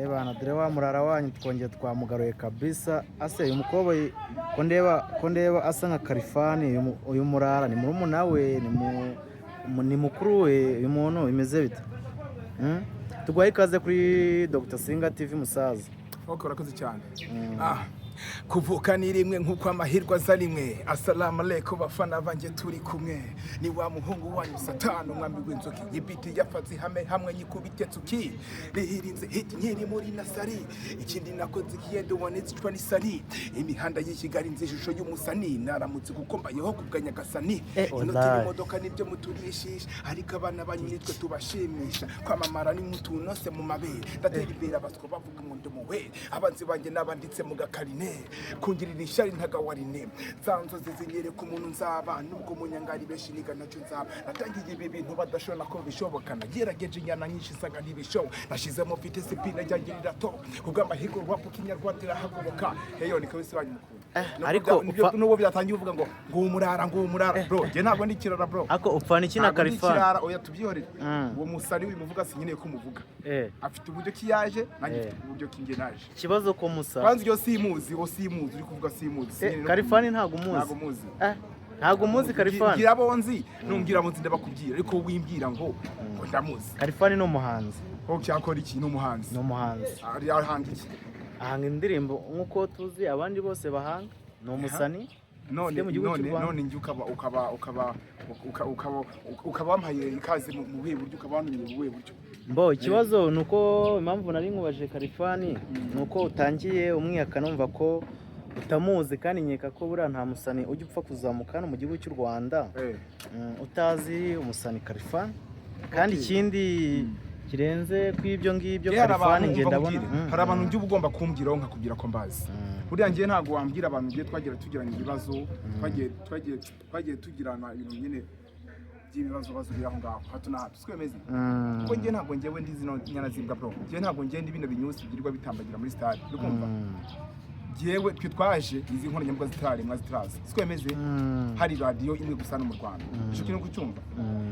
Bana dore wa murara wanyu twongeye twamugaruye kabisa. Ase uyu mukobwa ko ndeba asa nka Kalifani. Uyu murara ni murumuna we, ni mukuru we. Uyu muntu bimeze bite? Tugwaye ikaze kuri Dr. Singa TV musaza. Urakoze cyane. Kuvuka ni rimwe nk'uko amahirwe aza rimwe. Assalamu alaikum bafana banjye turi kumwe. Ni wa muhungu wanyu Satani umwami w'inzoki. Yibiti yafatse hamwe nyikubite tuki. Rihirinze hiti nkiri muri nasari. Ikindi nakoze kiyendo wanezicwa ni sari. Imihanda y'Kigali nzi ishusho y'umusani. Naramutse kuko mbayeho kubganya gasani. Inotiri imodoka nibyo muturishisha. Ariko abana banyu nitwe tubashimisha. Kwamamara ni mutunose mu mabere. Ndatera imbere abaswa bavuga mu ndomowe. Abanzi banjye nabanditse mu gakarine. Kungirira ishari ntagawarine zanzo zizinyere ku muntu nzaba nubwo munyangari beshi niga nacyo nzaba natangiye ibi bintu badashobora ko bishoboka nagerageje inyana nyinshi saga n'ibishobo nashizemo mfite sipina ryangirira to kubwo amahigo wapu kinyarwanda hagoboka heyo ni kabisi banyu mukuru ariko nubo byatangiye uvuga ngo umurara bro je ntabwo ndi kirara bro ako upfana iki na Kalifani oya tubyihorere uwo musari wimuvuga sinyeneye ko muvuga afite uburyo kiyaje nanjye uburyo kingenaje kibazo ko musa kwanza iyo simuzi uri kuvuga simuzi Kalifani ntago muzi ntago muzi Kalifani ngira bonzi numbwira munzi ndabakubwira ariko wimbwira ngo ndamuzi Kalifani no muhanzi cyakora iki no muhanzi ari ahanga iki ahanga indirimbo nkuko tuzi abandi bose bahanga no musani none njye ukaba wampaye ikaze mu buhe buryo ukaba wanuye mu buhe buryo mbo ikibazo nuko impamvu nari nkubaje Kalifani nuko utangiye umwiyaka numva ko utamuzi kandi nkeka ko buriya nta musani ujya upfa kuzamuka no mu gihugu cy'u Rwanda utazi umusani Kalifani kandi ikindi kirenze kw'ibyo ngibyo Kalifani nge ndabona hari abantu njye ugomba kumbwiraho nkakubwira ko mbazi buriya ngiye ntago wambwira abantu ngiye tugirana ibibazo twagiye tugirana ibintu nyine by'ibibazo biri aho ngaho hato na hato twemeze kuko ngiye ntago ngewe ndi zino nyana zibwa bro ngiye ntago ngiye ndi bino binyusi bigirirwa bitambagira muri stade ukumva ngewe twe twaje izi nkoranyambaga zitaraza twemeze hari radio imwe gusa no mu Rwanda shikino kucyumva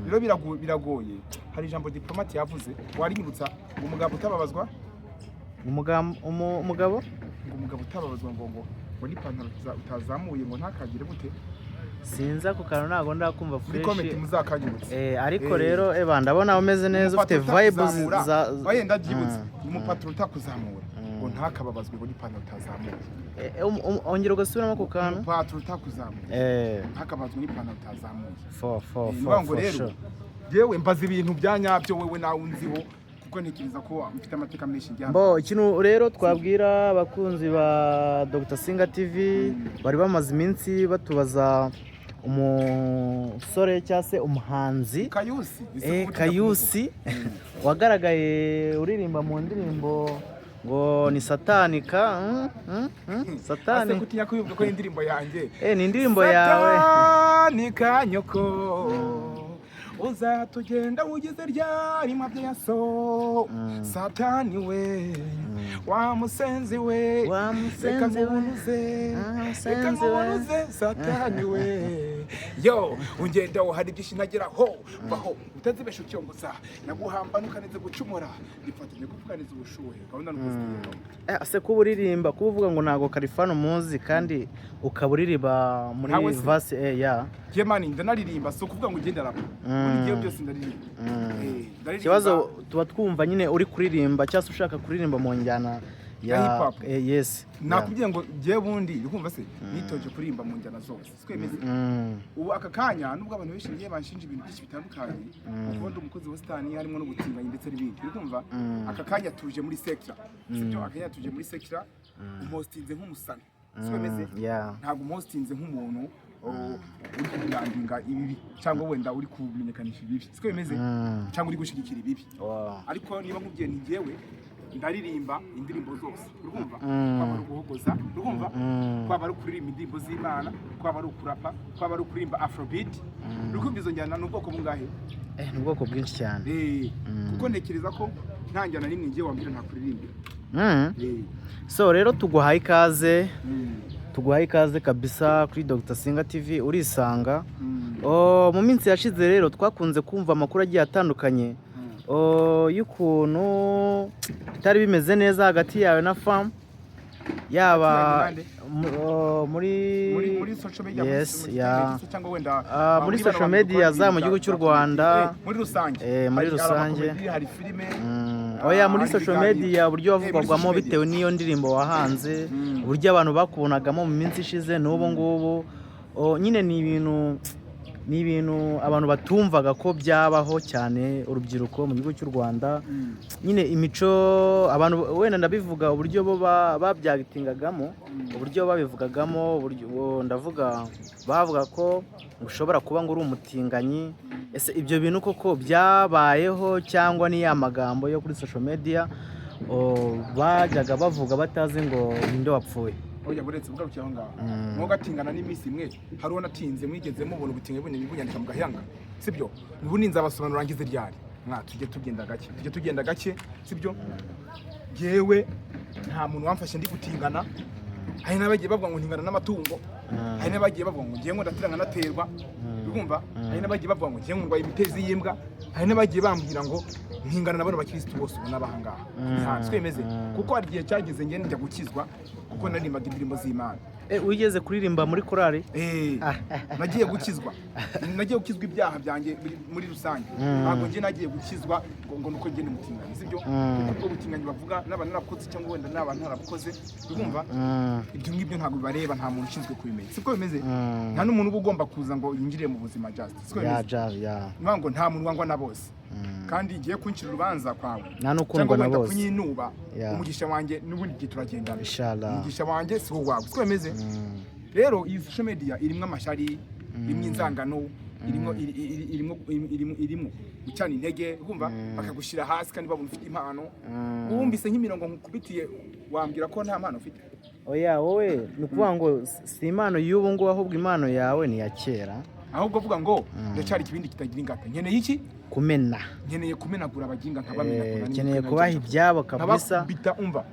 rero biragoye hari ijambo diplomate yavuze warinyibutsa umugabo utababazwa umugabo utababazwa ngo ni pantaro utazamuye ngo ntakagire gute sinza ku kantu ntago ndakumva fresh comment muzakanyibutse ariko rero ndabona umeze neza ufite vibes za wayenda byibutse umupatro utakuzamura ngo ntakababazwe ngo ni pantaro utazamuye ongera ugasubiramo ku kantu umupatro utakuzamuye ntakabazwe ni pantaro utazamuye for rero yewe mbaza ibintu byanyabyo wewe nawe unziho kuko nikiriza ko mfite amateka menshi njyana mbo ikintu rero twabwira abakunzi ba Dr. Singa TV bari bamaze iminsi batubaza umusore cyase umuhanzi Kayusi wagaragaye uririmba mu ndirimbo ngo ni satanika satani ase kutinya kuyumva ko indirimbo yanjye ni indirimbo yawe satanika nyoko uzatugenda ugize ryari mabye yaso satani we wa musenzi we reka ngubunuze satani we yo ungenda wo hari byinshi nageraho baho utazibesha ucyongoza naguhamba nukaneze gucumura bifatanye kuvuganiza ubushuhe gahunda n'ubuzima ase kuburirimba kuvuga ngo nago Kalifani umuzi kandi ukaburirimba muri verse ya Jemani ndanaririmba so kuvuga ngo ugenda rapa muri gihe byose ndaririmba kibazo tuba twumva nyine uri kuririmba cyangwa ushaka kuririmba mu njyana ya hip hop yes nakubwiye ngo giye bundi ukumva se nitoje kuririmba mu njyana zose twemeze ubu aka kanya nubwo abantu benshi ngiye banshinja ibintu byinshi bitandukanye ukundi umukozi wa stani harimo n'ubutinganyi ndetse n'ibindi ukumva aka kanya tuje muri sector sibyo akanya tuje muri sector umostinze nk'umusani twemeze ntabwo umostinze nk'umuntu uri kubilandinga ibibi cyangwa wenda uri kumenyekanisha ibibi siko bimeze cyangwa uri gushigikira ibibi ariko niba nkubwiye ni ngewe ndaririmba indirimbo zose urumva kwaba ari guhogoza urumva kwaba ari kuririmba indirimbo z'Imana kwaba ari kurapa kwaba ari kuririmba afrobeat urumva izo njyana n'ubwoko bungahe n'ubwoko bwinshi cyane kuko ntekereza ko nta njyana nimwe ngiye wambira nta kuririmbira so rero tuguhaye ikaze kabisa kuri Dr. Singa TV urisanga mu minsi yashize rero twakunze kumva amakuru agiye atandukanye y'ukuntu bitari bimeze neza hagati yawe na famu yaba muri social media yes cyangwa wenda muri social media za mu gihugu cy'u Rwanda muri rusange hari filime oya muri social media uburyo wavugwagamo bitewe n'iyo ndirimbo wahanze uburyo abantu bakubonagamo mu minsi ishize n'ubu ngubu nyine ni ibintu abantu batumvaga ko byabaho cyane urubyiruko mu gihugu cy'u Rwanda nyine imico abantu wenda ndabivuga uburyo bo babyagitingagamo uburyo babivugagamo ndavuga bavuga ko ushobora kuba ngo uri umutinganyi ese ibyo bintu koko byabayeho cyangwa ni ya magambo yo kuri social media bajyaga bavuga batazi ngo ninde wapfuye oya buretse bugarukiye aho ngaho mwo gatingana n'iminsi imwe hariho natinze mwigeze mubona ubutinge bunini bunyandika mu gahanga sibyo ubu ninza abasobanura ngize ryari tujye tugenda gake sibyo yewe nta muntu wamfashe ndi gutingana hari n'abagiye bavuga ngo ntingana n'amatungo hari n'abagiye bavuga ngo ngiye ngo ndatiranga naterwa urumva hari n'abagiye bavuga ngo ngiye ngo ndwaye imitezi y'imbwa hari n'abagiye bambwira ngo ntingana nabone abakirisitu bose ubona bahangaha twemeze kuko hari igihe cyageze ngende njya gukizwa kuko naririmbaga indirimbo z'Imana wigeze kuririmba muri korali nagiye gukizwa ibyaha byanjye muri rusange ntabwo ngiye nagiye gukizwa ngo nuko ngende umutinganya sibyo kuko ubutinganyi bavuga n'abantu narakoze cyangwa wenda n'abantu narabukoze urumva ibyo ngibyo ntabwo bibareba nta muntu ushinzwe kubimenya siko bimeze nta n'umuntu uba ugomba kuza ngo yinjire mu buzima just siko bimeze ngo nta muntu wangwa na bose kandi igiye kuncira urubanza kwawe nta n'ukundwa na bose kunyinuba umugisha wanjye n'ubundi gihe turagendana umugisha wanjye si wowe wawe siko bimeze rero iyi social media irimo amashari irimo inzangano irimo gucana intege urumva bakagushyira hasi kandi babona ufite impano wumvise nk'imirongo nkukubitiye wambwira ko nta mpano ufite oya wowe ni ukuvuga ngo si impano y'ubu ngubu ahubwo impano yawe ni iya kera ahubwo avuga ngo ndacyari ikibindi kitagira ingata nkeneye iki nkeneye kumenagura abaginga nkabamenagura nkeneye kubaha ibyabo kabisa bita umva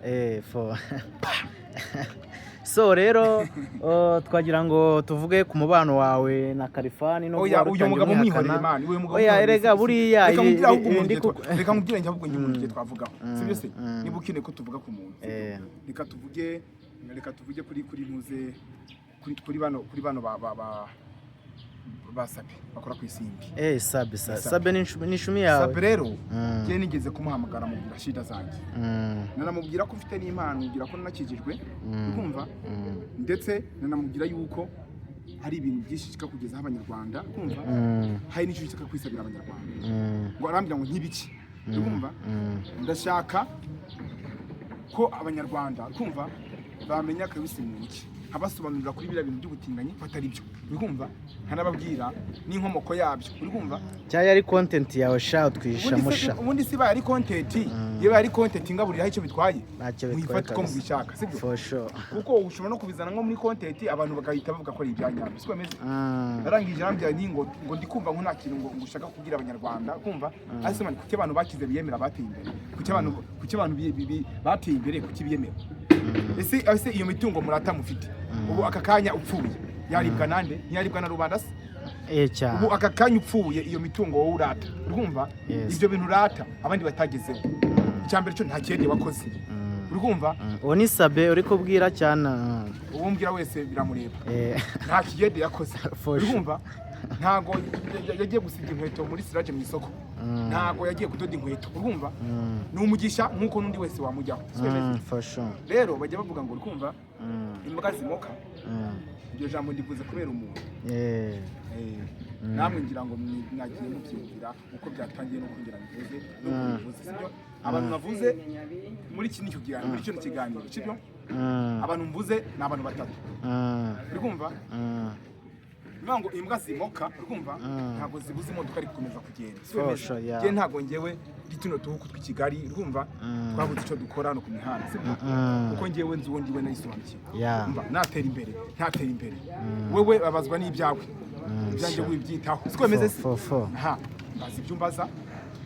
so rero twagira ngo tuvuge ku mubano wawe na Khalfan no kuba uyu mugabo mwihoreye man uyu mugabo oya erega buriya reka mubwire njye ahubwo nyumuntu gihe twavugaho sibyo se niba ukeneye ko tuvuga ku muntu reka tuvuge kuri muze kuri bano basabe bakora ku isimbi sabe ni ishumi yawe sabe rero ngiye nigeze kumuhamagara mu shida zanjye nanamubwira ko ufite n'impano ngira ko nakijijwe kumva ndetse nanamubwira yuko hari ibintu byinshi kika kugezaho abanyarwanda kumva hari n'icyo kika kwisabira abanyarwanda ngo arambira ngo nk'ibiki kumva ndashaka ko abanyarwanda kumva bamenya kabisa mu iki abasobanurira kuri biriya bintu by'ubutinganyi batari byo urumva nkanababwira n'inkomoko yabyo urumva cyari ari content yawe sha utwisha musha ubundi si bari content yewe ari content ngaburira icyo bitwaye mwifata ko mubishaka sibyo for sure kuko ushobora no kubizana nko muri content abantu bagahita bavuga ko ari ibyanyabyo siko meze narangije arambya ngo ndikumva nko nta kintu ngo ushaka kubwira abanyarwanda kumva ariko man kuki abantu bakize biyemera bateye imbere kuki abantu bateye imbere kuki biyemera ese iyo mitungo murata mufite ubu aka kanya upfuye yaribwa nande yaribwa na rubanda se cyane ubu aka kanya upfuye iyo mitungo wowe urata urumva ibyo bintu urata abandi batagezeho icyambere cyo nta kindi wakoze urumva uwo ni sabe uri kubwira cyane uwo mbwira wese biramureba nta kigede yakoze urumva ntago yagiye gusiga inkweto muri siraje mu isoko ntago yagiye kudoda inkweto urumva ni umugisha nkuko n'undi wese wamujyaho rero bajya bavuga ngo urumva imbwa zimoka iryo jambo ndivuze kubera umuntu namwe ngira ngo mwagiye mubyumvira uko byatangiye no kongera bivuze sibyo abantu bavuze muri kino kiganiro sibyo abantu mvuze ni abantu batatu urumva ngo imbwa zimoka urumva ntago zibuze imodoka ari gukomeza kugenda je ntago ngewe gituno tuhuku tw'ikigali urumva twabuze icyo dukora no ku mihanda sibyo kuko ngewe nzi uwo ndiwe nayisobanukiye umva natera imbere wewe babazwa n'ibyawe byanjye wibyitaho siko bimeze se bazi ibyo mbaza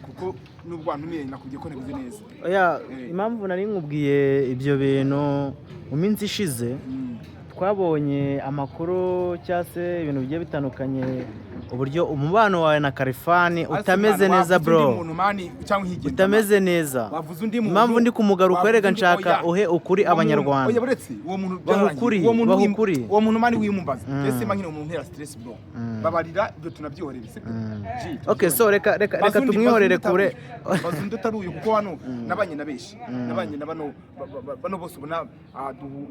kuko nubwo wantumiye nakubwiye ko nabize neza oya impamvu nari nkubwiye ibyo bintu mu minsi ishize twabonye amakuru cyangwa se ibintu bigiye bitandukanye uburyo umubano wawe na Khalfan utameze neza bro, utameze neza. Impamvu ndi kumugaruka rega nshaka uhe ukuri abanyarwanda. Oya buretse uwo muntu bahukuri uwo muntu mani wiyumbaza ese manyine umuntu ntera stress bro, babarira ibyo tunabyorera se. Okay, so reka tumwihorere kure bazundi taruye kuko hano nabanye na beshi nabanye na bano bose ubona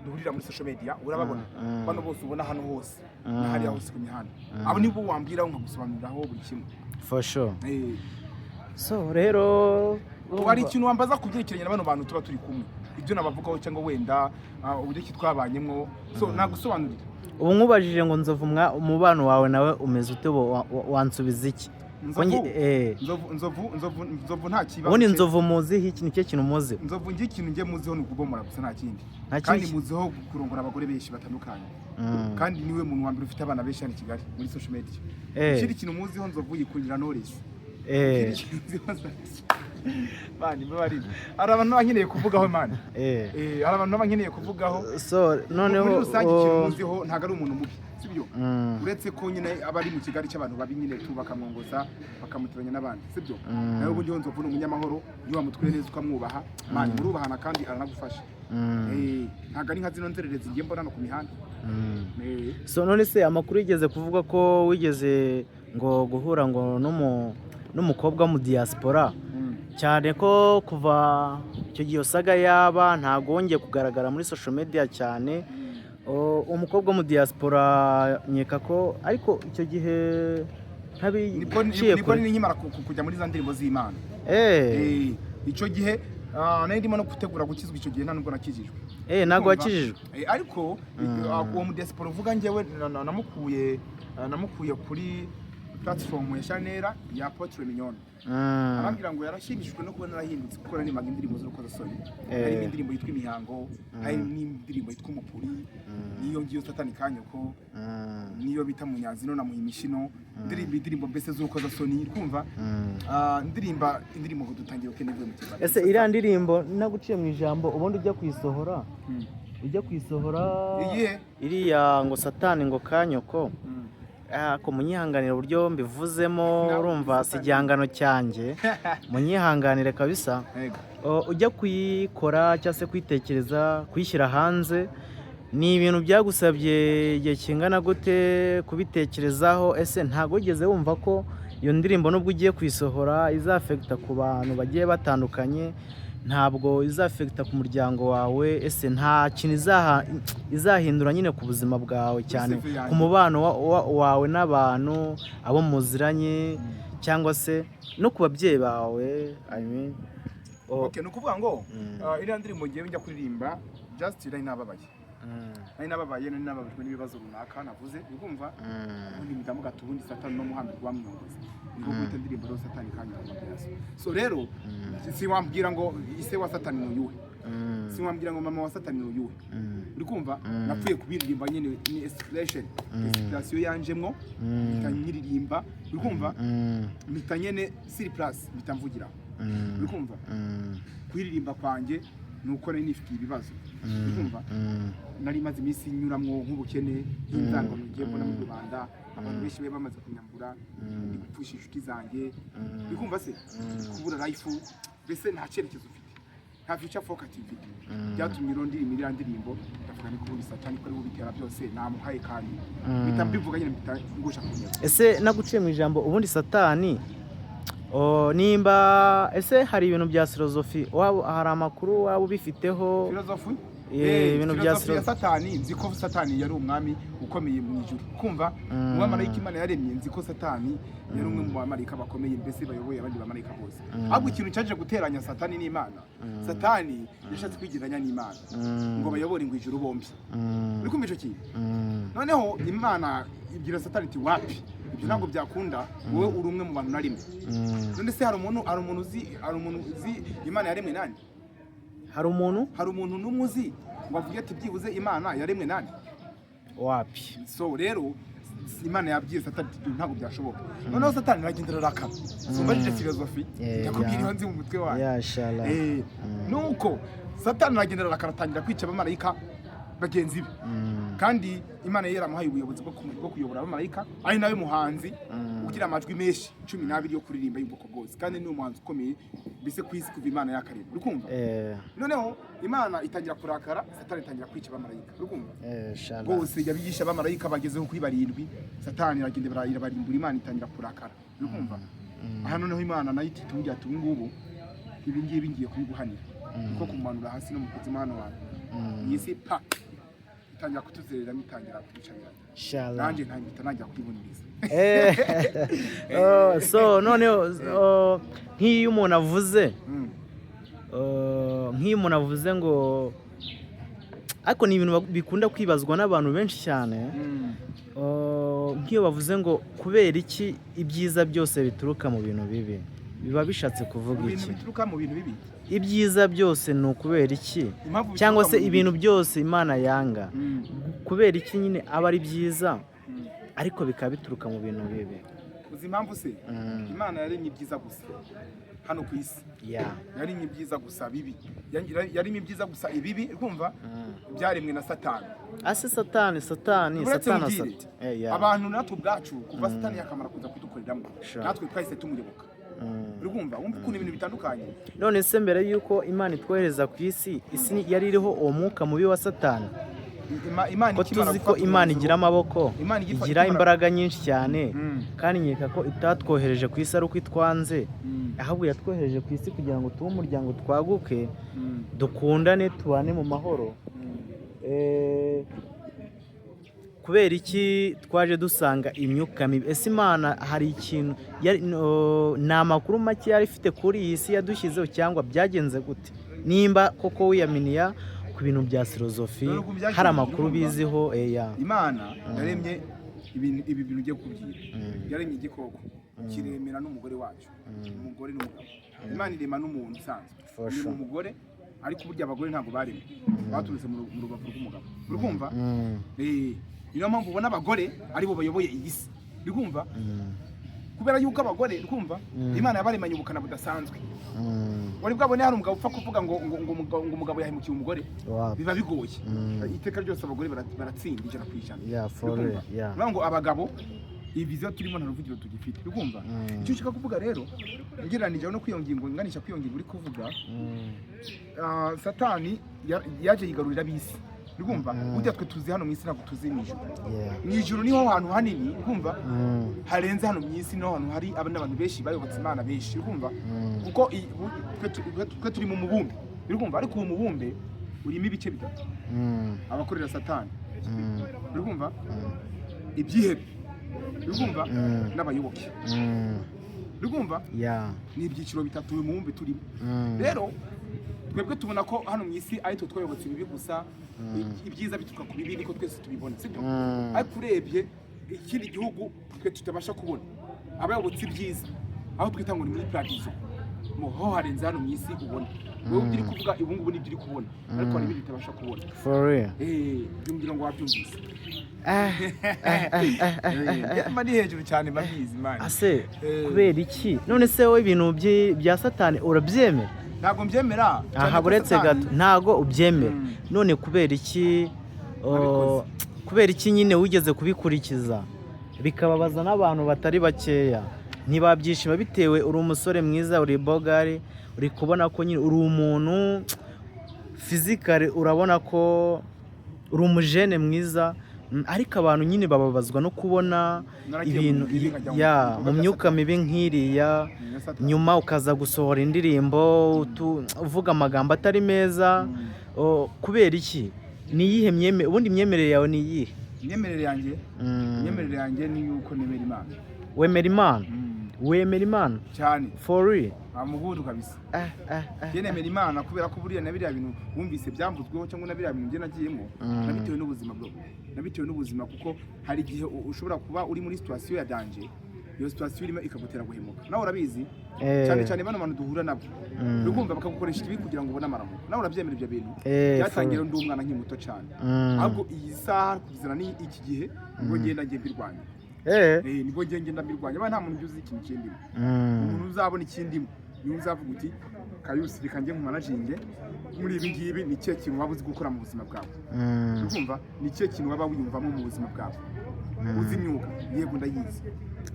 duhurira muri social media urababona, bano bose ubona hano hose hari hose ku mihanda, abo nibo wambwira nkagusobanuriraho buri kimwe for sure. So rero wari ikintu wambaza kubyerekeranye na bano bantu tuba turi kumwe, ibyo nabavugaho cyangwa wenda uburyo ki twabanyemo, so nagusobanurira. Ubu nkubajije ngo Nzovu umubano wawe nawe umeze ute, wansubiza iki? Nzovu nta kibazo. Ubundi Nzovu muziho iki? Nicyo kintu muzi? Nzovu ngiye ikintu ngiye muziho ni ukubomora gusa nta kindi, kandi muziho kurongora abagore benshi batandukanye, kandi niwe muntu wa mbere ufite abana benshi hano i Kigali muri social media. Ikindi kintu muziho Nzovu yikurira Knowless. Mani bari abantu bankeneye kuvugaho mani, hari abantu bankeneye kuvugaho. So noneho muri rusange ikintu muziho ntago ari umuntu mubi, sibyo? Uretse ko nyine abari mu Kigali cy'abantu babi nyine tubakamwongoza bakamutiranya n'abandi, sibyo? Nawe ubundi Nzovu ni umunyamahoro, iyo wamutwere neza ukamwubaha, mani murubahana kandi aranagufasha. Ntago ari nka zino nzererezi ngiye mbona no ku mihanda. So none se amakuru yigeze kuvuga ko wigeze ngo guhura ngo n'umukobwa mu diaspora, cyane ko kuva icyo gihe saga yaba ntago wongeye kugaragara muri social media cyane. Umukobwa mu diaspora nyeka ko ariko icyo gihe nibwo ninkimara kujya muri za ndirimbo z'Imana. Icyo gihe nari ndimo no gutegura gukizwa, icyo gihe nta nubwo nakijijwe. Ntago wakijijwe. Ariko uwo mu diaspora uvuga njyewe namukuye kuri platform ya Chanel ya Apotre Mignone. Arambwira ngo yarashimishijwe no kubona narahindutse kuko nari maga indirimbo z'urukozasoni. Hari indirimbo yitwa Imihango, hari n'indirimbo yitwa Umupuri, niyo ngiyo Satani Kanyoko, niyo bita Munyazino na Muhimishino, indirimbo mbese z'urukozasoni kumva. Indirimbo dutangiye ukeneye mu kibazo. Ese iriya ndirimbo naguciye mu ijambo ubundi ujya kwisohora iriya ngo Satani ngo Kanyoko. Ko munyihanganira uburyo mbivuzemo, urumva si igihangano cyanjye, munyihanganire kabisa. Ujya kuyikora cyangwa se kwitekereza kuyishyira hanze, ni ibintu byagusabye igihe kingana gute kubitekerezaho? Ese ntago ugeze wumva ko iyo ndirimbo nubwo ugiye kuyisohora izafekta ku bantu bagiye batandukanye, ntabwo izafekta ku muryango wawe? Ese nta kintu izahindura nyine ku buzima bwawe, cyane ku mubano wawe n'abantu abo muziranye cyangwa se no ku babyeyi bawe? Okay, no kuvuga ngo iriya ndirimbo ngiye njya kuririmba just nari nababaye, nari nababajwe n'ibibazo runaka navuze, urumva ubundi mpita mvuga ubundi Satani no muhambira wamwongoza, niho kwita indirimbo rero Satani Kanyoko. So rero si wambwira ngo ise wa Satani ni uyuhe, si wambwira ngo mama wa Satani ni uyuhe, uri kumva? Napfuye kubiririmba nyine ni inspiration yanjemwo, nkanyiririmba, uri kumva? Mpita nyene siri plus mpita mvugira, uri kumva? Kwiririmba kwanjye nuko nari nifitiye ibibazo, uri kumva? Nari maze iminsi nyuramwo nk'ubukene, nk'inzangano ngiye mbona mu Rwanda, abantu benshi bamaze kunyambura, gupfusha inshuti zanjye, uri kumva se? Kubura life, mbese nta cyerekezo ufite, nta future focus ufite. Byatumye irondira imirira ndirimbo, ndavuga ni ko Satani ko ari ubitera byose, namuhaye kandi bitambivuga nyine ngusha kunyera. Ese naguciye mu ijambo ubundi Satani nimba ese hari ibintu bya philosophy hari amakuru waba ubifiteho? Philosophy ibintu bya Satani, nzi ko Satani yari umwami ukomeye mu ijuru, kumva? Umumarayika Imana yaremye, nzi ko Satani yari umwe mu bamarayika bakomeye, mbese bayoboye abandi bamarayika bose. Ahubwo ikintu cyaje guteranya Satani n'Imana, Satani yashatse kwigiranya n'Imana ngo bayobore ngo ijuru bombi, uri kumva icyo kintu? Noneho Imana ibwira Satani iti wapi, ibyo ntabwo byakunda, wowe uri umwe mu bantu narimwe. None se hari umuntu uzi Imana yaremwe nani? Hari umuntu n'umuzi ngo avuge ati byibuze Imana yaremwe nani? Wapi? So rero Imana yabwiye Satani ntabwo byashoboka. Noneho Satani aragendera rakaba, sumbajije philosophy yakubwira iyo nzi mu mutwe wawe. Yashala. Nuko Satani aragendera rakaratangira kwica abamarayika bagenzi be. kandi Imana yaramuhaye ubuyobozi bwo kuyobora abamarayika ari nawe muhanzi ugira amajwi menshi 12 yo kuririmba y'ubwoko bwose kandi ni umuhanzi ukomeye bise kwisi kuva Imana yakareba urikumva noneho Imana itangira kurakara Satani itangira kwica abamarayika urikumva bose yabigisha abamarayika bagezeho kuri 7 Satani iragende bararimbura Imana itangira kurakara urikumva aha noneho Imana nayo ititungira ati ngubu ibi ngibi ngiye kubiguhanira kuko kumanura hasi no mu kuzimu hano wawe yisi pa itangira kutuzerera mitangira kubicanira nanje ntangita najya kwiboniriza so noneho nk'iyo umuntu avuze ngo ariko ni ibintu bikunda kwibazwa n'abantu benshi cyane nk'iyo bavuze ngo kubera iki ibyiza byose bituruka mu bintu bibi biba bishatse kuvuga iki bituruka mu bintu bibi ibyiza byose ni ukubera iki cyangwa se ibintu byose Imana yanga kubera iki nyine aba ari byiza ariko bikaba bituruka mu bintu bibi uzi impamvu se Imana yaremye ibyiza gusa hano ku isi yaremye ibyiza gusa bibi yaremye ibyiza gusa ibibi urumva byaremwe na Satani Satani abantu natwe ubwacu kuva Satani yakamara kuza kudukoreramo natwe twahise tumuyoboka urumva wumva ukuntu ibintu bitandukanye none se mbere yuko Imana itwohereza ku isi yari iriho uwo mwuka mubi wa Satani ko tuzi ko Imana igira amaboko igira imbaraga nyinshi cyane kandi nkeka ko itatwohereje ku isi ari uko itwanze ahubwo yatwohereje ku isi kugira ngo tube umuryango twaguke dukundane tubane mu mahoro kubera iki twaje dusanga imyuka mibi ese Imana hari ikintu ni amakuru make yari ifite kuri iyi si yadushyizeho cyangwa byagenze gute nimba koko wiyaminiya ku bintu bya filozofi hari amakuru biziho Imana yaremye ibi bintu ugiye kubwira yaremye igikoko kiremera n'umugore wacu umugore n'umugabo Imana irema n'umuntu usanzwe ni umugore ariko burya abagore ntabwo baremye baturutse mu rubavu rw'umugabo urumva niyo mpamvu ubona abagore aribo bayoboye iyi si urumva kubera yuko abagore urumva Imana yabaremanye ubukana budasanzwe wari bwabone hari umugabo upfa kuvuga ngo umugabo yahemukiye umugore biba bigoye iteka ryose abagore baratsinda 100%. Ngo abagabo ibizo turimo nta ruvugiro tugifite urumva icyo ushaka kuvuga rero ngereranije no kwiyongingo nganisha kwiyongingo uri kuvuga Satani yaje yigarurira bisi urumva burya twe tuzi hano mu isi ntabwo tuzi mu ijuru niho hantu hanini urumva harenze hano mu isi niho hantu hari abantu benshi bayobotse Imana benshi urumva kuko twe turi mu mubumbe urumva ariko uwo mubumbe urimo ibice bitatu abakorera Satani urumva ibyihebe urumva n'abayoboke urumva ni ibyiciro bitatu uyu mubumbe turimo rero twebwe tubona ko hano mu isi ari twe twayobotse ibibi gusa ibyiza bituruka ku bibi niko twese tubibona sibyo ariko urebye ikindi gihugu twe tutabasha kubona abayobotse ibyiza aho twita ngo ni muri paradizo ho harenze hano mu isi ubona wowe uri kuvuga ubu ngubu nibyo uri kubona ariko hari ibindi tutabasha kubona for real byumvira ngo wabyumvise mani hejuru cyane mabizi mani ase kubera iki none se wowe ibintu bya Satani urabyemera ntago mbyemera ntago uretse gato ntago ubyemera none kubera iki nyine wigeze kubikurikiza bikababaza n'abantu batari bakeya ntibabyishima bitewe uri umusore mwiza uri bogari uri kubona ko nyine uri umuntu fizikare urabona ko uri umujene mwiza ariko abantu nyine bababazwa no kubona ibintu mu myuka mibi nk'iriya nyuma ukaza gusohora indirimbo uvuga amagambo atari meza kubera iki ni iyihe ubundi imyemerere yawe ni iyihe imyemerere yanjye ni yuko nemera Imana wemera Imana cyane for real amugudu kabisa nemera Imana kubera ko buriya nabiriya bintu wumvise byambuzweho cyangwa nabiriya bintu nge nagiyemo nabitewe n'ubuzima bwo nabitewe n'ubuzima kuko hari igihe ushobora kuba uri muri situation ya danger iyo situation irimo ikagutera guhemuka nawe urabizi cyane bano bantu duhura nabo urumva bakagukoresha ibi kugira ngo ubone amaramuko nawe urabyemera ibyo bintu byatangira ndi umwana nk'imuto cyane ahubwo iyi saha kuzana ni iki gihe ngo ngenda mbirwanya nibwo ngenda mbirwanya nta muntu uzi ikintu cy'indimo umuntu uzabona ikindimo niwe uzavuga uti Kayusi reka njye mu managing muri ibi ngibi ni cyo kintu waba uzi gukora mu buzima bwawe urumva ni cyo kintu waba wiyumvamo mu buzima bwawe uzi imyuga yego ndayizi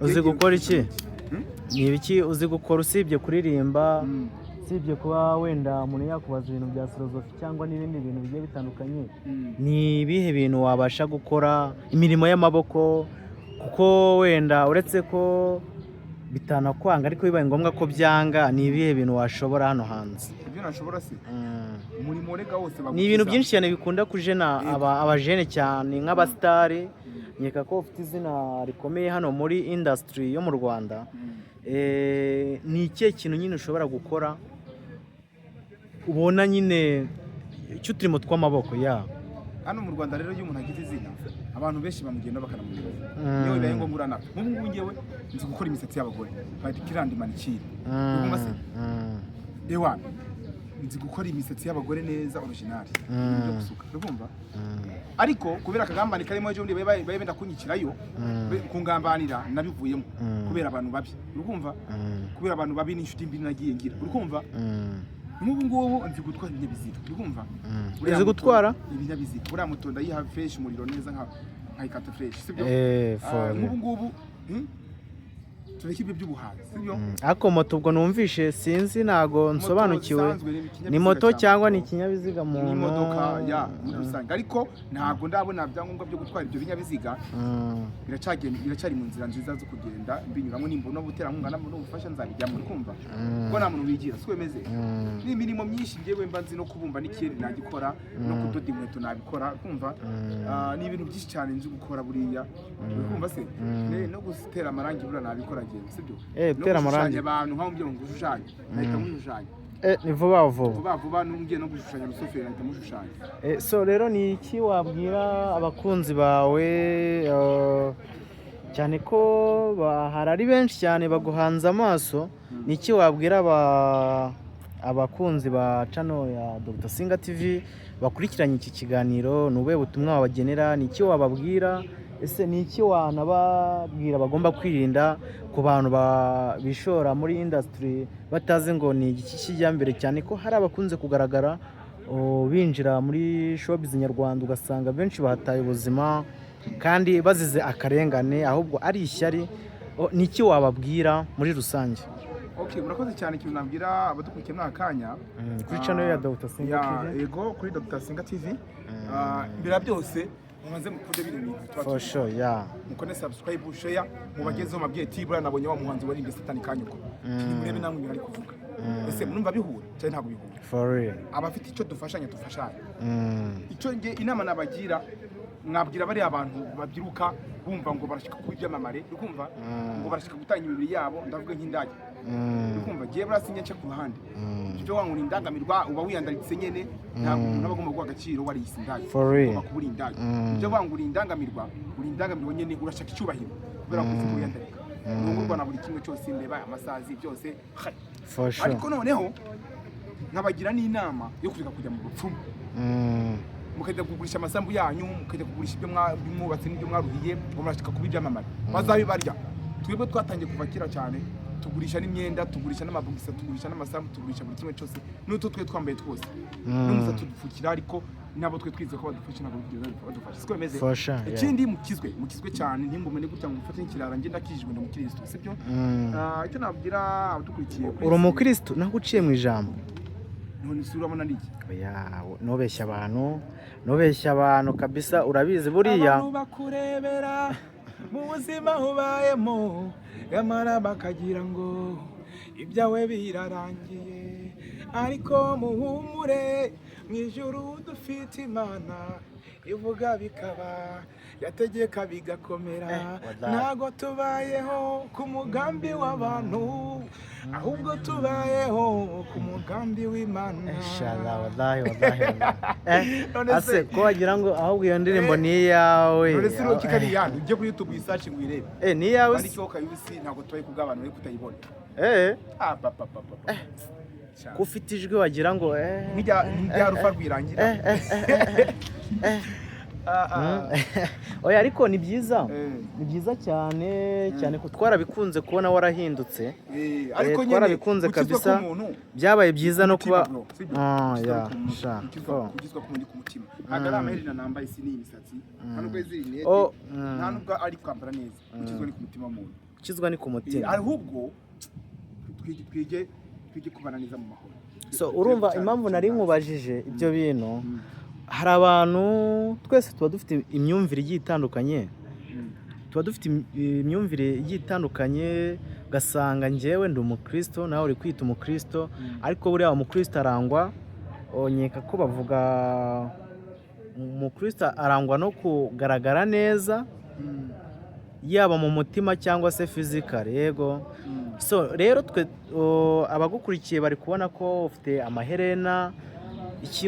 uzi gukora iki ni ibiki uzi gukora usibye kuririmba usibye kuba wenda umuntu yakubaza ibintu bya filozofi cyangwa n'ibindi bintu bigiye bitandukanye ni ibihe bintu wabasha gukora imirimo y'amaboko kuko wenda uretse ko bitanakwanga ariko bibaye ngombwa ko byanga ni ibihe bintu washobora hano hanze ibyo nashobora se umurimo rega wose ni ibintu byinshi cyane bikunda kujena abajene cyane nk'abasitari nkeka ko ufite izina rikomeye hano muri industry yo mu Rwanda ni ikihe kintu nyine ushobora gukora ubona nyine icyo turimo tw'amaboko ya hano mu Rwanda rero iyo umuntu agize izina abantu benshi bamugenda bakanamureba niyo bibaye ngombwa uranaka nk'ubu ngubu ngewe nzi gukora imisatsi y'abagore bari kirandi manikiri urumva se ewa nzi gukora imisatsi y'abagore neza original byo gusuka urumva ariko kubera akagambane karimo ejo ndi baye benda kunyikirayo kungambanira nabivuyemo kubera abantu babi urumva kubera abantu babi n'inshuti mbi nagiye ngira urumva nk'ubu ngubu nzi gutwara ibinyabiziga urumva uzi gutwara ibinyabiziga buriya moto ndayiha fresh umuriro neza nkayikata fresh sibyo nk'ubu ngubu tureke ibyo by'ubuhanzi sibyo ariko moto ubwo numvishe sinzi ntago nsobanukiwe ni moto cyangwa ni ikinyabiziga mu imodoka ya muri rusange ariko ntago ndabona byangombwa byo gutwara ibyo binyabiziga biracyari mu nzira nziza zo kugenda binyuramo nimba buterankunga n'ubufasha nzabijyamo kumva kuko nta muntu wigira siko bimeze ni imirimo myinshi ngewe mba nzi no kubumba n'ikindi nagikora no kudoda inkweto nabikora kumva ni ibintu byinshi cyane nzi gukora buriya kumva se no gutera amarangi buriya nabikora sibyo gutera amarangi abantu nkaho mbyo ngo ushushanye nahita mushushanya ni vuba n'umgiye no gushushanya rusoferi nahita mushushanya so rero ni iki wabwira abakunzi bawe cyane ko hari ari benshi cyane baguhanze amaso ni iki wabwira abakunzi ba channel ya Dr Singa TV bakurikiranye iki kiganiro nube butumwa wabagenera ni iki wababwira ese ni iki wanababwira bagomba kwirinda ku bantu bishora muri industry batazi ngo ni iki kijyambere cyane ko hari abakunze kugaragara binjira muri showbiz nyarwanda ugasanga benshi bahataye ubuzima kandi bazize akarengane ahubwo ari ishyari ni iki wababwira muri rusange Okay, murakoze cyane ikintu nabwira abadukurikiye muri akanya kuri channel ya Dr Singa TV yego kuri Dr Singa TV bira byose mumaze mukunde bino bintu for sure yeah mukone subscribe share mubagezeho mabwiye tibura nabonye wa muhanzi wari inde satani kanyuko nimurebe namwe ari kuvuga ese murumva bihura cyane ntago bihura for real abafite icyo dufashanya icyo nge inama nabagira mwabwira bari abantu babyiruka bumva ngo barashika kuba ibyamamare ukumva ngo barashika gutanga imibiri yabo ndavuga nk'indage ukumva giye burasinye cyo ku ruhande ibyo wangu ni indangamirwa uba wiyandaritse nyene ntabwo umuntu abagomba guha agaciro wari isindage ugomba kubura indage ibyo wangu uri indangamirwa nyene urashaka icyubahiro kubera ko uzi wiyandarika n'ubwo na buri kimwe cyose ndeba amasazi byose ariko noneho nkabagira n'inama yo kujya mu bupfumu mukajya kugurisha amasambu yanyu mukajya kugurisha ibyo mwubatse n'ibyo mwaruhiye ngo murashaka kuba ibyamamare bazabibarya twebwe twatangiye kuva kera cyane tugurisha n'imyenda tugurisha n'amabugisa tugurisha n'amasambu tugurisha buri kimwe cyose n'uto twe twambaye twose n'umusa tudupfukira ariko nabo twe twize ko badufasha nabo badufasha siko bimeze ikindi mukizwe cyane ntingumene gutya ngo mufate nkirara ngenda akijijwe na mukristo sibyo icyo nabwira abadukurikiye uri umukristo naho uciye mu ijambo none isura abona niki oya nobeshya abantu kabisa urabizi buriya abantu bakurebera mu buzima ubayemo yamara bakagira ngo ibyawe birarangiye ariko muhumure mu ijuru dufite imana ivuga bikaba yategeka bigakomera ntago tubayeho ku mugambi w'abantu ahubwo tubayeho ku mugambi w'Imana inshallah wallahi ase ko wagira ngo ahubwo iyo ndirimbo ni iyawe none siro kikari yanyu ujye kuri YouTube research ngwirebe ni iyawe ari cyo Kayusi ntago tubaye kubw'abantu bari kutayibona ko ufite ijwi wagira ngo nk'ijya rufa rwirangira oya ariko ni byiza cyane ko twarabikunze kubona warahindutse ariko twarabikunze kabisa byabaye byiza no kuba kugizwa ku mutima ntabwo ari amaherena nambaye si n'imisatsi nta nubwo ziri nete nta nubwo ari kwambara neza gukizwa ni ku mutima w'umuntu gukizwa ni ku mutima ahubwo twige kubana neza mu mahoro. So urumva impamvu nari nkubajije ibyo bintu, hari abantu twese tuba dufite imyumvire igiye itandukanye, ugasanga njyewe ndi umukristo nawe uri kwita umukristo, ariko buriya umukristo arangwa, nkeka ko bavuga umukristo arangwa no kugaragara neza yaba mu mutima cyangwa se physically. Yego. So rero twe abagukurikiye bari kubona ko ufite amaherena,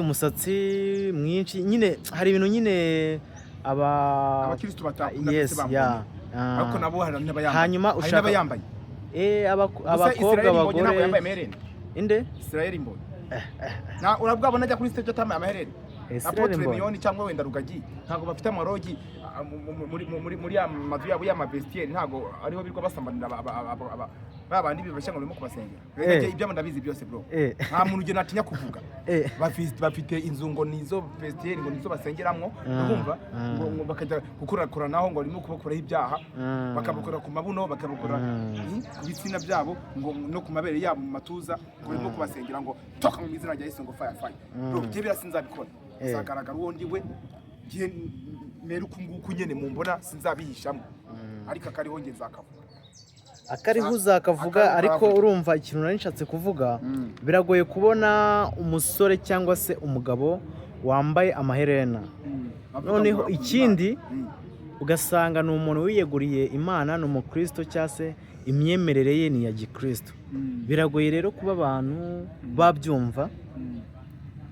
umusatsi mwinshi, nyine hari ibintu nyine abakristo batakunda yes, yeah. Ariko nabo hari n'abayambaye. Hanyuma ushaka abayambaye. Abakobwa abagore. Inde? Israel Mbonyi. Na urabwabona ajya kuri stage atambaye amaherena. Apotre Miyoni cyangwa wenda Rugagi ntago bafite amarogi muri amazu yabo y'amavestiaire, ntago ariho birwa basambanira babandi bibashya ngo barimo kubasengera. Ibyo ndabizi byose bro. Nta muntu ugena atinya kuvuga. Bafite inzu ngo nizo vestiaire ngo nizo basengeramwo, urumva ngo bakajya gukurakura naho ngo barimo kubakuraho ibyaha, bakabukura ku mabuno, bakabukura ku bitsina byabo, ngo no ku mabere yabo mu matuza, ngo barimo kubasengera ngo toka mu izina rya Yesu ngo fire. Bro bye birasinzabikora. Zagaragara uwo ndiwe gihe mero kunguku nyene mumbona sinzabihishamo, ariko akariho nge nzakavuga, akariho uzakavuga. Ariko urumva ikintu nari nshatse kuvuga, biragoye kubona umusore cyangwa se umugabo wambaye amaherena, noneho ikindi ugasanga ni umuntu wiyeguriye Imana, ni umukristo cyangwa se imyemerere ye ni ya gikristo. Biragoye rero kuba abantu babyumva,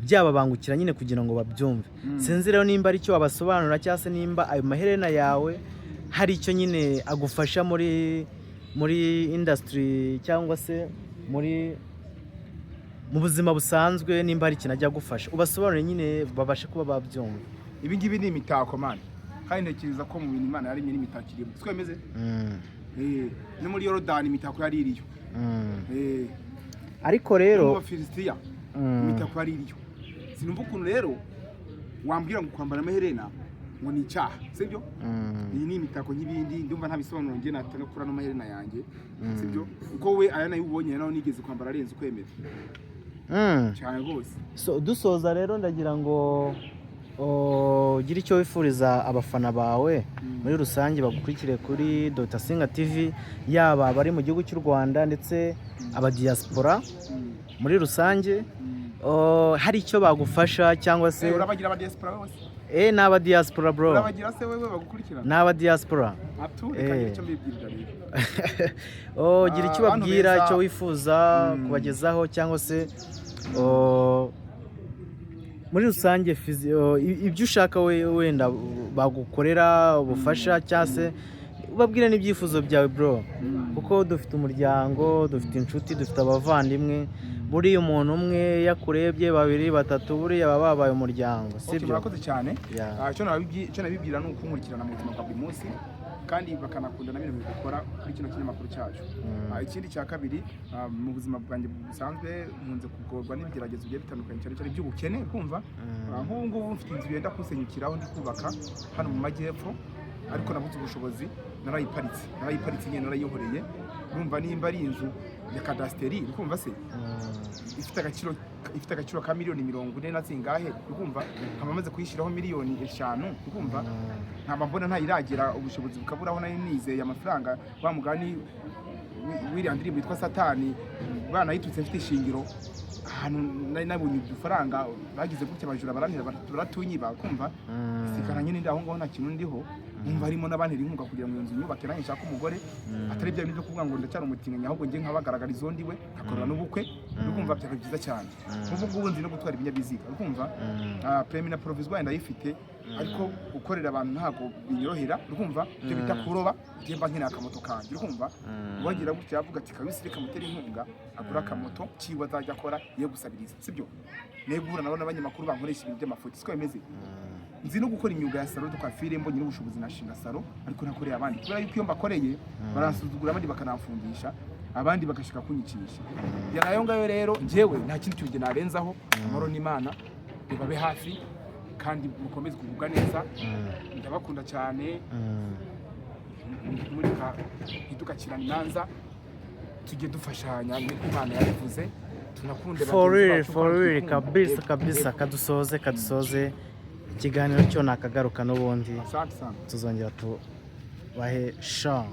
byababangukira nyine kugira ngo babyumve. Sinzi rero nimba ari cyo wabasobanura cyangwa se nimba ayo maherena yawe hari icyo nyine agufasha muri industry cyangwa se mu buzima busanzwe, nimba hari ikintu ajya gufasha ubasobanurire nyine babashe kuba babyumva. Ibi ngibi ni imitako mani, kandi ntekereza ko mu bintu Imana yaremye n'imitako irimo twemeze. No muri Yorodani imitako yari iriyo. Ariko rero mu Filisitiya imitako yari iriyo. Sinumva ukuntu rero wambwira ngo kwambara amaherena ngo ni icyaha, sibyo? Iyi ni imitako y'ibindi, ndumva nta bisobanuro nge natanga kuri ano maherena yanjye, sibyo? Uko we aya nayo ubonye naho nigeze kwambara arenze ukwemera cyane rwose. So dusoza rero ndagira ngo gira icyo wifuriza abafana bawe muri rusange bagukurikire kuri Dr. Singa TV, yaba bari mu gihugu cy'u Rwanda ndetse aba diaspora muri rusange. Hari icyo bagufasha cyangwa se urabagira aba diaspora bose? N'aba diaspora bro. Urabagira se wewe bagukurikirana? N'aba diaspora. Gira icyo mbibwirira rero. Gira icyo babwira, icyo wifuza kubagezaho, cyangwa se muri rusange ibyo ushaka wenda bagukorera ubufasha, cyangwa se ubabwire n'ibyifuzo byawe bro, kuko dufite umuryango, dufite inshuti, dufite abavandimwe. Buriya umuntu umwe yakurebye, babiri batatu, buriya baba babaye umuryango, sibyo? Murakoze cyane. Icyo nabibwira ni ukunkurikirana mu buzima bwa buri munsi, kandi bakanakunda na bintu bikora kuri kino kinyamakuru cyacu. Ikindi cya kabiri, mu buzima bwanjye busanzwe nkunze kugorwa n'ibigeragezo bigiye bitandukanye, cyane cyane by'ubukene, kumva nk'ubu ngubu mfite inzu yenda kusenyukiraho ndi kubaka hano mu majyepfo, ariko nabuze ubushobozi, narayiparitse nyine, narayihoreye. Urumva nimba ari inzu ya kadasteri, ukumva se ifite agaciro ka miliyoni 40 na zingahe, ukumva nkaba maze kuyishyiraho miliyoni 5, ukumva nkaba mbona ntayiragera ubushobozi bukaburaho, nari nizeye amafaranga wa mugani wiriya ndirimbo yitwa Satani bwana yitutse mfite ishingiro, ahantu nari nabonye udufaranga bagize gutya abajura baratunyiba, kumva sikana nyine ndaho ngaho nta kintu ndiho, umva harimo n'abantera inkunga kugira ngo inzu nyubake nanjye nshaka umugore, atari bya bintu byo kuvuga ngo ndacyari umutinganyi, ahubwo nge nkabagaragara izo ndiwe nkakorera n'ubukwe, ukumva byaba byiza cyane. Ubu ngubu nzi no gutwara ibinyabiziga, ukumva permis na provisoire ndayifite, ariko gukorera abantu ntago binyorohera, ukumva ibyo bita kuroba, ngemba nkina akamoto kanjye, ukumva wagira gutya yavuga ati kabisi reka mutera inkunga agura akamoto kiwa azajya akora yo gusabiriza sibyo negura nabona abanyamakuru bankoresha ibintu by'amafoto siko bimeze nzi no gukora imyuga ya salo dukwafire mbonye n'ubushobozi nashinga salo ariko nakoreye abandi kubera yuko iyo mbakoreye baransuzugura abandi bakanamfungisha abandi bagashika kunyicisha yanayo ngayo rero njyewe nta kintu cyuje narenzaho amaro n'Imana bibabe hafi kandi mukomeze kugubwa neza ndabakunda cyane muri ka idukakirana imanza tujye dufashanya n'Imana yabivuze tunakunde for real kabisa kadusoze ikiganiro cyo nakagaruka n'ubundi tuzongera tubahe sha